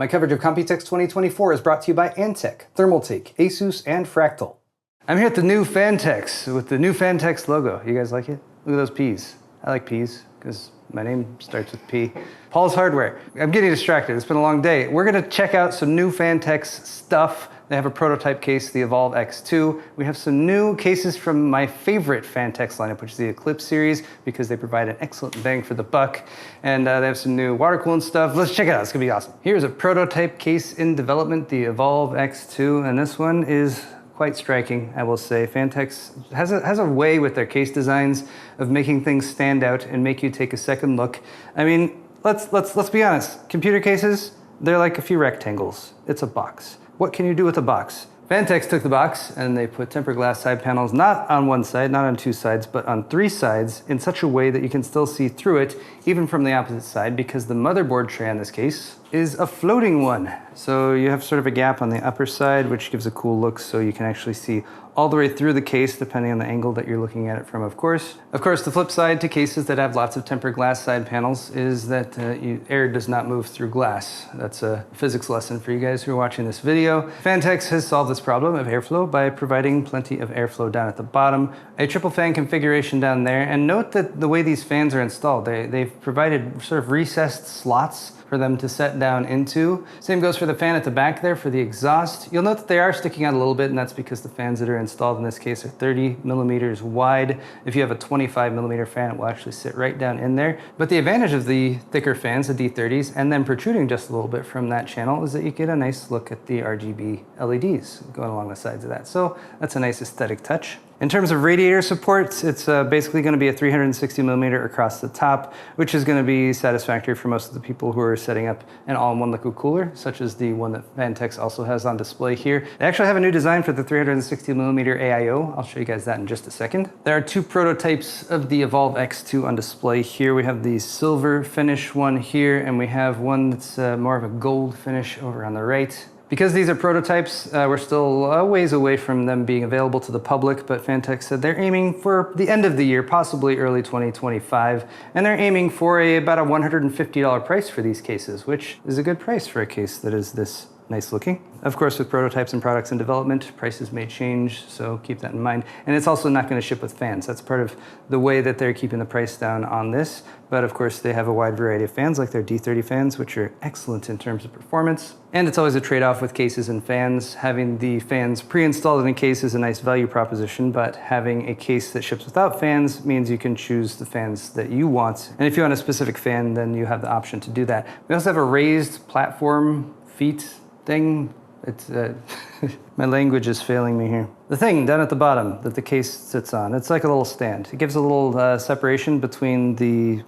My coverage of Computex 2024 is brought to you by Antec, Thermaltake, Asus, and Fractal. I'm here at the new Phanteks with the new Phanteks logo. You guys like it? Look at those P's. I like P's because my name starts with P. Paul's Hardware. I'm getting distracted. It's been a long day. We're going to check out some new Phanteks stuff. They have a prototype case, the Evolv X2. We have some new cases from my favorite Phanteks lineup, which is the Eclipse series, because they provide an excellent bang for the buck. And they have some new water cooling stuff. Let's check it out. It's going to be awesome. Here's a prototype case in development, the Evolv X2. And this one is quite striking, I will say. Phanteks has a way with their case designs of making things stand out and make you take a second look. I mean, let's be honest. Computer cases, they're like a few rectangles. It's a box. What can you do with a box? Phanteks took the box and they put tempered glass side panels not on one side, not on two sides, but on three sides in such a way that you can still see through it, even from the opposite side, because the motherboard tray on this case is a floating one. So you have sort of a gap on the upper side, which gives a cool look so you can actually see all the way through the case, depending on the angle that you're looking at it from, of course. Of course, the flip side to cases that have lots of tempered glass side panels is that air does not move through glass. That's a physics lesson for you guys who are watching this video. Phanteks has solved this problem of airflow by providing plenty of airflow down at the bottom, a triple fan configuration down there, and note that the way these fans are installed, they've provided sort of recessed slots for them to set down into. Same goes for the fan at the back there for the exhaust. You'll note that they are sticking out a little bit, and that's because the fans that are installed in this case are 30 millimeters wide. If you have a 25 millimeter fan, it will actually sit right down in there. But the advantage of the thicker fans, the D30s, and then protruding just a little bit from that channel is that you get a nice look at the RGB LEDs going along the sides of that. So that's a nice aesthetic touch. In terms of radiator support, it's basically going to be a 360 millimeter across the top, which is going to be satisfactory for most of the people who are setting up an all-in-one liquid cooler, such as the one that Phanteks also has on display here. They actually have a new design for the 360 millimeter AIO. I'll show you guys that in just a second. There are two prototypes of the Evolv X2 on display here. We have the silver finish one here, and we have one that's more of a gold finish over on the right. Because these are prototypes, we're still a ways away from them being available to the public, but Phanteks said they're aiming for the end of the year, possibly early 2025, and they're aiming for about a $150 price for these cases, which is a good price for a case that is this nice looking. Of course, with prototypes and products in development, prices may change, so keep that in mind. And it's also not going to ship with fans. That's part of the way that they're keeping the price down on this. But of course, they have a wide variety of fans, like their D30 fans, which are excellent in terms of performance. And it's always a trade-off with cases and fans. Having the fans pre-installed in a case is a nice value proposition, but having a case that ships without fans means you can choose the fans that you want. And if you want a specific fan, then you have the option to do that. We also have a raised platform feet thing. It's my language is failing me here. The thing down at the bottom that the case sits on, it's like a little stand. It gives a little separation between the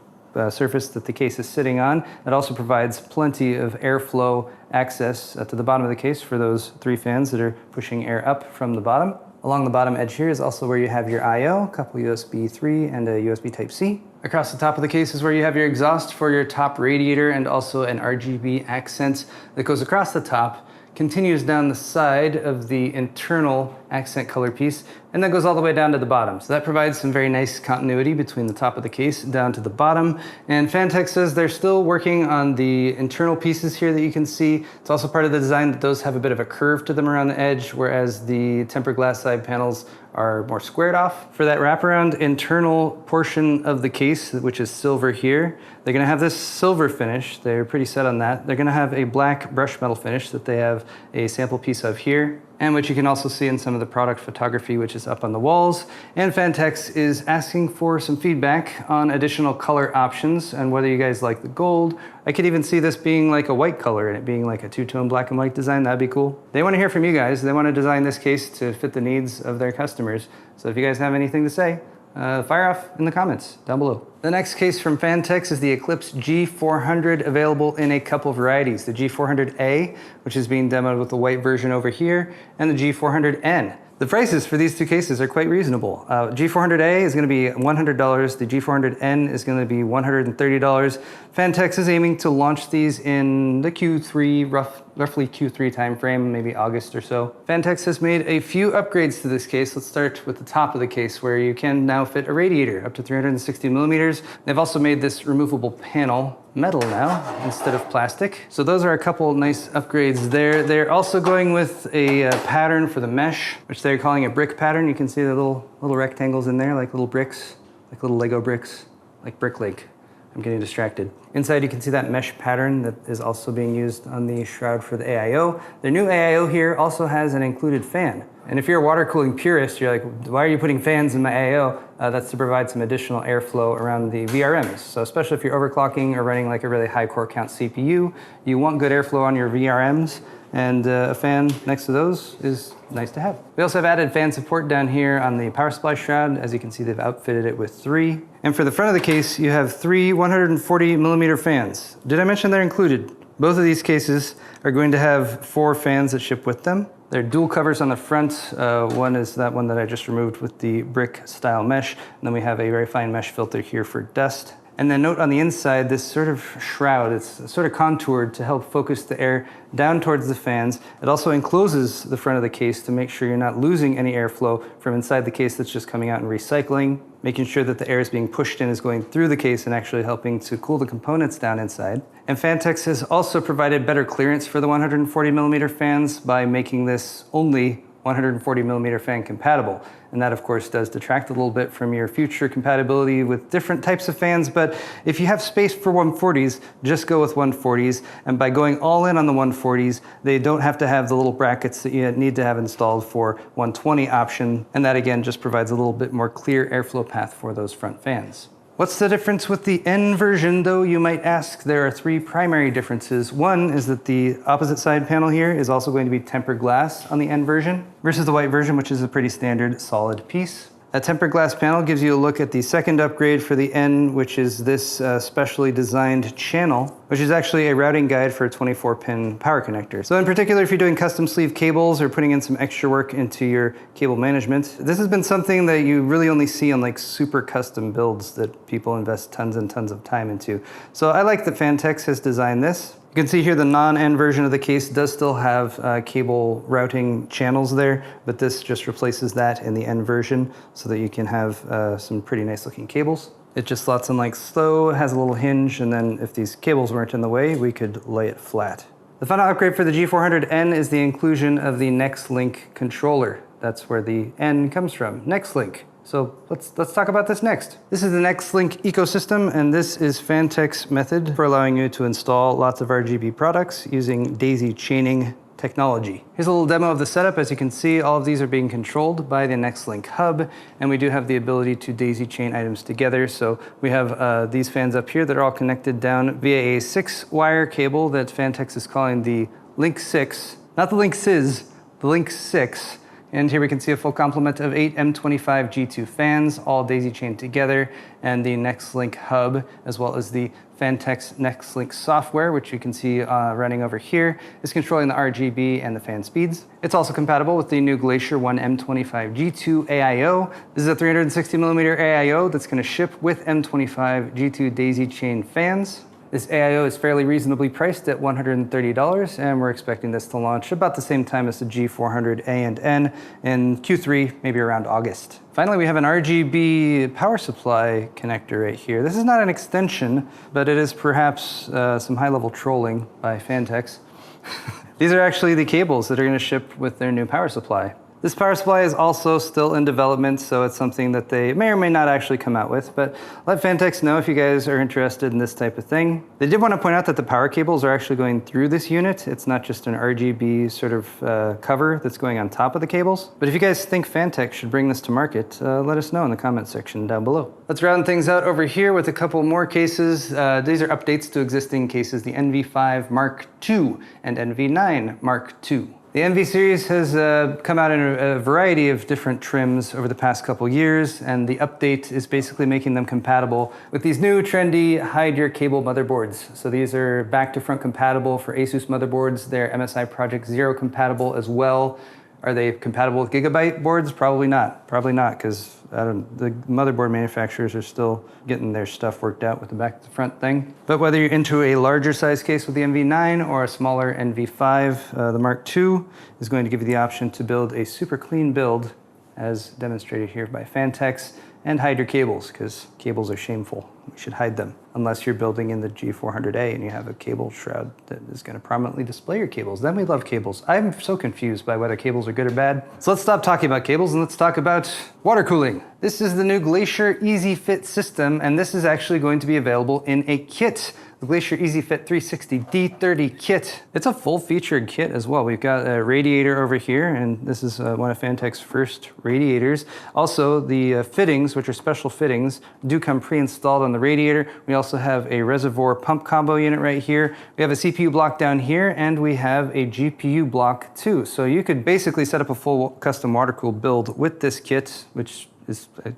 surface that the case is sitting on. It also provides plenty of airflow access to the bottom of the case for those three fans that are pushing air up from the bottom. Along the bottom edge here is also where you have your I/O, a couple USB 3 and a USB Type-C. Across the top of the case is where you have your exhaust for your top radiator and also an RGB accent that goes across the top, continues down the side of the internal accent color piece, and then goes all the way down to the bottom. So that provides some very nice continuity between the top of the case down to the bottom. And Phanteks says they're still working on the internal pieces here that you can see. It's also part of the design that those have a bit of a curve to them around the edge, whereas the tempered glass side panels are more squared off. For that wraparound internal portion of the case, which is silver here, they're gonna have this silver finish. They're pretty set on that. They're gonna have a black brush metal finish that they have a sample piece of here, and which you can also see in some of the product photography, which is up on the walls. And Phanteks is asking for some feedback on additional color options and whether you guys like the gold. I could even see this being like a white color and it being like a two-tone black and white design. That'd be cool. They want to hear from you guys. They want to design this case to fit the needs of their customers. So if you guys have anything to say, fire off in the comments down below. The next case from Phanteks is the Eclipse G400, available in a couple varieties. The G400A, which is being demoed with the white version over here, and the G400N. The prices for these two cases are quite reasonable. G400A is going to be $100. The G400N is going to be $130. Phanteks is aiming to launch these in the Q3, roughly Q3 timeframe, maybe August or so. Phanteks has made a few upgrades to this case. Let's start with the top of the case, where you can now fit a radiator up to 360 millimeters. They've also made this removable panel metal now instead of plastic. So those are a couple nice upgrades there. They're also going with a pattern for the mesh, which they're calling a brick pattern. You can see the little rectangles in there, like little bricks, like little Lego bricks, like Brick Lake. I'm getting distracted. Inside you can see that mesh pattern that is also being used on the shroud for the AIO. Their new AIO here also has an included fan. And if you're a water cooling purist, you're like, why are you putting fans in my AIO? That's to provide some additional airflow around the VRMs. So especially if you're overclocking or running like a really high core count CPU, you want good airflow on your VRMs, and a fan next to those is nice to have. We also have added fan support down here on the power supply shroud. As you can see, they've outfitted it with 3. And for the front of the case, you have 3 140mm fans. Did I mention they're included? Both of these cases are going to have 4 fans that ship with them. They're dual covers on the front. One is that one that I just removed with the brick style mesh. And then we have a very fine mesh filter here for dust. And then note on the inside, this sort of shroud, it's sort of contoured to help focus the air down towards the fans. It also encloses the front of the case to make sure you're not losing any airflow from inside the case that's just coming out and recycling, making sure that the air is being pushed in is going through the case and actually helping to cool the components down inside. And Phanteks has also provided better clearance for the 140mm fans by making this only 140mm fan compatible. And that of course does detract a little bit from your future compatibility with different types of fans, but if you have space for 140s, just go with 140s. And by going all in on the 140s, they don't have to have the little brackets that you need to have installed for 120 option. And that again just provides a little bit more clear airflow path for those front fans. What's the difference with the N version though, you might ask? There are 3 primary differences. One is that the opposite side panel here is also going to be tempered glass on the N version versus the white version, which is a pretty standard solid piece. A tempered glass panel gives you a look at the second upgrade for the N, which is this specially designed channel, which is actually a routing guide for a 24-pin power connector. So in particular, if you're doing custom sleeve cables or putting in some extra work into your cable management, this has been something that you really only see on like super custom builds that people invest tons and tons of time into. So I like that Phanteks has designed this. You can see here the non-N version of the case does still have cable routing channels there, but this just replaces that in the N version so that you can have some pretty nice looking cables. It just slots in like so, has a little hinge, and then if these cables weren't in the way, we could lay it flat. The final upgrade for the G400N is the inclusion of the NexLinq controller. That's where the N comes from, NexLinq. So let's talk about this next. This is the NexLinq ecosystem, and this is Phanteks' method for allowing you to install lots of RGB products using daisy chaining technology. Here's a little demo of the setup. As you can see, all of these are being controlled by the NexLinq hub, and we do have the ability to daisy chain items together. So we have these fans up here that are all connected down via a 6-wire cable that Phanteks is calling the Link 6, not the Link SIS, the Link 6. And here we can see a full complement of 8 M25 G2 fans, all daisy chained together, and the NexLinq hub, as well as the Phanteks NexLinq software, which you can see running over here, is controlling the RGB and the fan speeds. It's also compatible with the new Glacier 1 M25 G2 AIO. This is a 360mm AIO that's going to ship with M25 G2 daisy chain fans. This AIO is fairly reasonably priced at $130, and we're expecting this to launch about the same time as the G400A and N in Q3, maybe around August. Finally, we have an RGB power supply connector right here. This is not an extension, but it is perhaps some high-level trolling by Phanteks. These are actually the cables that are going to ship with their new power supply. This power supply is also still in development, so it's something that they may or may not actually come out with, but let Phanteks know if you guys are interested in this type of thing. They did want to point out that the power cables are actually going through this unit. It's not just an RGB sort of cover that's going on top of the cables. But if you guys think Phanteks should bring this to market, let us know in the comment section down below. Let's round things out over here with a couple more cases. These are updates to existing cases, the NV5 Mark II and NV9 Mark II. The NV series has come out in a variety of different trims over the past couple years, and the update is basically making them compatible with these new trendy hide your cable motherboards. So these are back to front compatible for ASUS motherboards. They're MSI Project Zero compatible as well. Are they compatible with Gigabyte boards? Probably not. Probably not, because the motherboard manufacturers are still getting their stuff worked out with the back to front thing. But whether you're into a larger size case with the NV9 or a smaller NV5, the Mark II is going to give you the option to build a super clean build, as demonstrated here by Phanteks, and hide your cables, because cables are shameful. We should hide them, unless you're building in the G400A and you have a cable shroud that is going to prominently display your cables. Then we love cables. I'm so confused by whether cables are good or bad. So let's stop talking about cables and let's talk about water cooling. This is the new Glacier EZ-Fit system, and this is actually going to be available in a kit. The Glacier EZ-Fit 360 D30 kit. It's a full-featured kit as well. We've got a radiator over here, and this is one of Phanteks' first radiators. Also, the fittings, which are special fittings, do come pre-installed on the radiator. We also have a reservoir pump combo unit right here. We have a CPU block down here, and we have a GPU block too. So you could basically set up a full custom water-cooled build with this kit, which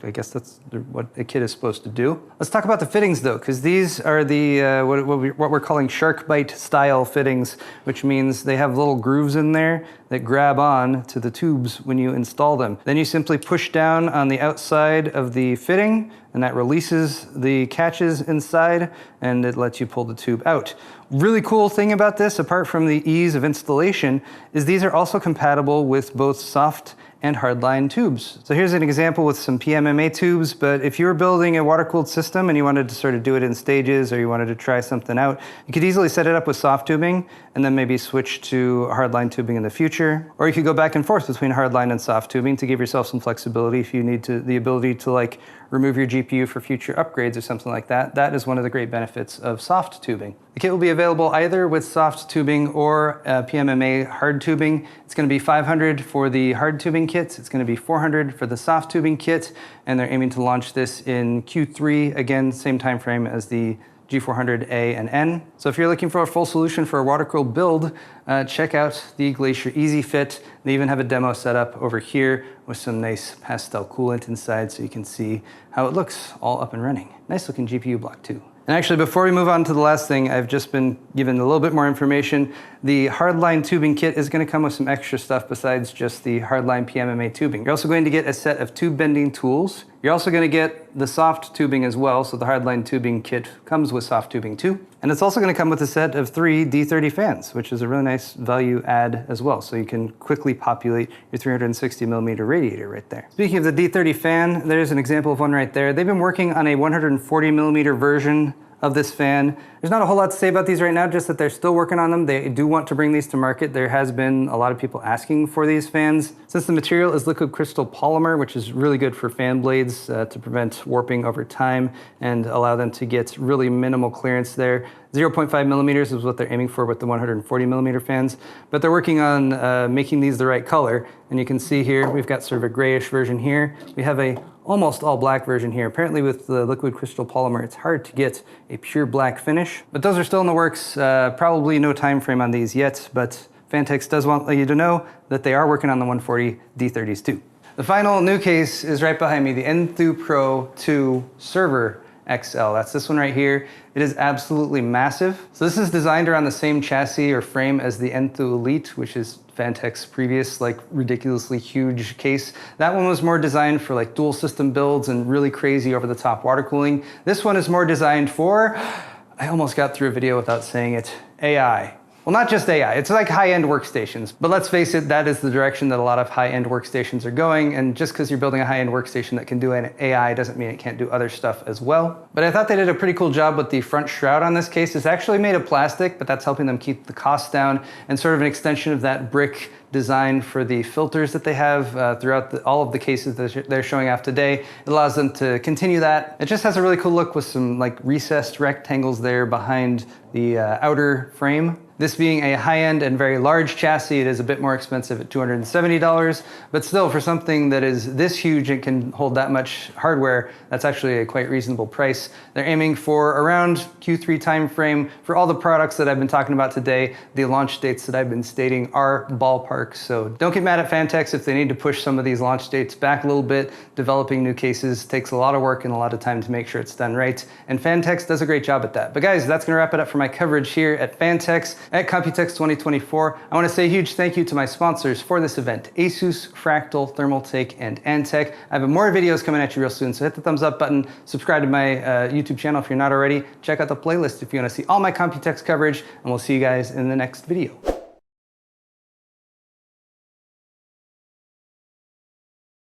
I guess that's what a kit is supposed to do. Let's talk about the fittings though, because these are the what we're calling shark bite style fittings, which means they have little grooves in there that grab on to the tubes when you install them. Then you simply push down on the outside of the fitting, and that releases the catches inside, and it lets you pull the tube out. Really cool thing about this, apart from the ease of installation, is these are also compatible with both soft and hardline tubes. So here's an example with some PMMA tubes, but if you were building a water-cooled system and you wanted to sort of do it in stages, or you wanted to try something out, you could easily set it up with soft tubing and then maybe switch to hardline tubing in the future. Or you could go back and forth between hardline and soft tubing to give yourself some flexibility if you need the ability to like remove your GPU for future upgrades or something like that. That is one of the great benefits of soft tubing. The kit will be available either with soft tubing or PMMA hard tubing. It's going to be $500 for the hard tubing kit. It's going to be $400 for the soft tubing kit, and they're aiming to launch this in Q3, again, same time frame as the G400A and N. So if you're looking for a full solution for a water-cooled build, check out the Glacier EZ-Fit. They even have a demo set up over here with some nice pastel coolant inside so you can see how it looks all up and running. Nice looking GPU block too. And actually, before we move on to the last thing, I've just been given a little bit more information. The hardline tubing kit is going to come with some extra stuff besides just the hardline PMMA tubing. You're also going to get a set of tube bending tools. You're also going to get the soft tubing as well, so the hardline tubing kit comes with soft tubing too. And it's also going to come with a set of 3 D30 fans, which is a really nice value add as well, so you can quickly populate your 360mm radiator right there. Speaking of the D30 fan, there's an example of one right there. They've been working on a 140mm version of this fan. There's not a whole lot to say about these right now, just that they're still working on them. They do want to bring these to market. There has been a lot of people asking for these fans. Since the material is liquid crystal polymer, which is really good for fan blades to prevent warping over time and allow them to get really minimal clearance there. 0.5 millimeters is what they're aiming for with the 140mm fans, but they're working on making these the right color. And you can see here, we've got sort of a grayish version here. We have a almost all black version here. Apparently with the liquid crystal polymer, it's hard to get a pure black finish, but those are still in the works. Probably no time frame on these yet, but Phanteks does want you to know that they are working on the 140 D30s too. The final new case is right behind me, the Enthoo Pro 2 Server XL. That's this one right here. It is absolutely massive. So this is designed around the same chassis or frame as the Enthoo Elite, which is Phanteks' previous like ridiculously huge case. That one was more designed for like dual system builds and really crazy over the top water cooling. This one is more designed for, I almost got through a video without saying it, AI. Well, not just AI, it's like high-end workstations. But let's face it, that is the direction that a lot of high-end workstations are going. And just because you're building a high-end workstation that can do an AI doesn't mean it can't do other stuff as well. But I thought they did a pretty cool job with the front shroud on this case. It's actually made of plastic, but that's helping them keep the cost down, and sort of an extension of that brick design for the filters that they have throughout all of the cases that they're showing off today. It allows them to continue that. It just has a really cool look with some like recessed rectangles there behind the outer frame. This being a high-end and very large chassis, it is a bit more expensive at $270, but still for something that is this huge and can hold that much hardware, that's actually a quite reasonable price. They're aiming for around Q3 timeframe for all the products that I've been talking about today. The launch dates that I've been stating are ballpark, so don't get mad at Phanteks if they need to push some of these launch dates back a little bit. Developing new cases takes a lot of work and a lot of time to make sure it's done right, and Phanteks does a great job at that. But guys, that's gonna wrap it up for my coverage here at Phanteks at Computex 2024. I want to say a huge thank you to my sponsors for this event, Asus, Fractal, Thermaltake, and Antec. I have more videos coming at you real soon, so hit the thumbs up button, subscribe to my YouTube channel if you're not already, check out the playlist if you want to see all my Computex coverage, and we'll see you guys in the next video.